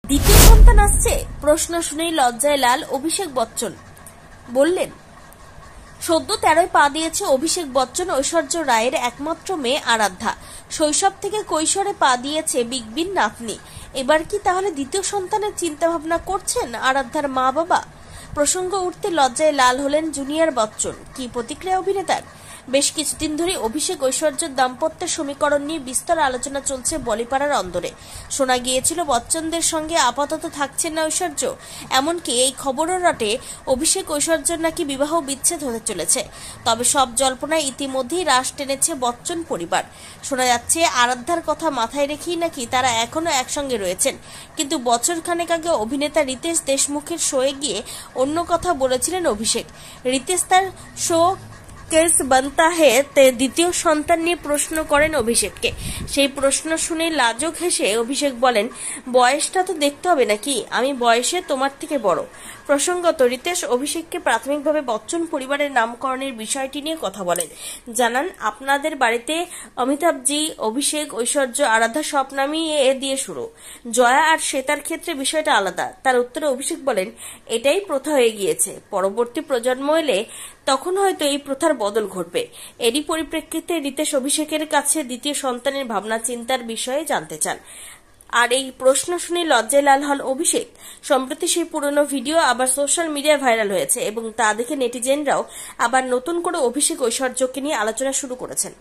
দ্বিতীয় সন্তান আসছে? প্রশ্ন শুনেই লজ্জায় লাল অভিষেক বচ্চন। বললেন, সদ্য 13য় পা দিয়েছে অভিষেক বচ্চন ঐশ্বর্য রায়ের একমাত্র মেয়ে আরাধ্যা। শৈশব থেকে কৈশোরে পা দিয়েছে বিগ বির নাতনি। এবার কি তাহলে দ্বিতীয় সন্তানের চিন্তা ভাবনা করছেন আরাধ্যার মা বাবা? প্রসঙ্গ উঠতে লজ্জায় লাল হলেন জুনিয়র বচ্চন। কি প্রতিক্রিয়া অভিনেতার? বেশ কিছুদিন ধরে অভিষেক ঐশ্বর্যের দাম্পত্যের সমীকরণ নিয়ে বিস্তর আলোচনা চলছে বলিপাড়ার অন্দরে। শোনা গিয়েছিল বচ্চনদের সঙ্গে আপাতত থাকছেন না ঐশ্বর্য। এমনকি এই খবরও রটে অভিষেক ঐশ্বর্যের নাকি বিবাহ বিচ্ছেদ হতে চলেছে। তবে সব জল্পনায় ইতিমধ্যেই রাশ টেনেছে বচ্চন পরিবার। শোনা যাচ্ছে আরাধ্যার কথা মাথায় রেখেই নাকি তারা এখনো একসঙ্গে রয়েছেন। কিন্তু বছর খানেক আগে অভিনেতা রিতেশ দেশমুখের শোয়ে গিয়ে অন্য কথা বলেছিলেন অভিষেক। রিতেশ তার শো কেস বানতা হে তে দ্বিতীয় সন্তান নিয়ে প্রশ্ন করেন অভিষেককে। সেই প্রশ্ন শুনে লাজুক হেসে অভিষেক বলেন, বয়সটা তো দেখতে হবে নাকি, আমি বয়সে তোমার থেকে বড়। প্রসঙ্গত রিতেশ অভিষেককে প্রাথমিকভাবে বচ্চন পরিবারের নামকরণের বিষয়টি নিয়ে কথা বলেন। জানান, আপনাদের বাড়িতে অমিতাভজি, অভিষেক, ঐশ্বর্য, আরাধ্যা সব নামই এ দিয়ে শুরু। জয়া আর শ্বেতার ক্ষেত্রে বিষয়টা আলাদা। তার উত্তরে অভিষেক বলেন, এটাই প্রথা হয়ে গিয়েছে। পরবর্তী প্রজন্ম এলে তখন হয়তো এই প্রথার বদল ঘটবে। এরই পরিপ্রেক্ষিতে রিতেশ অভিষেকের কাছে দ্বিতীয় সন্তানের ভাবনা চিন্তার বিষয়ে জানতে চান। আর এই প্রশ্ন শুনে লজ্জায় লাল হন অভিষেক। সম্প্রতি সেই পুরনো ভিডিও আবার সোশ্যাল মিডিয়ায় ভাইরাল হয়েছে এবং তা দেখে নেটিজেনরাও আবার নতুন করে অভিষেক ঐশ্বর্যকে নিয়ে আলোচনা শুরু করেছেন।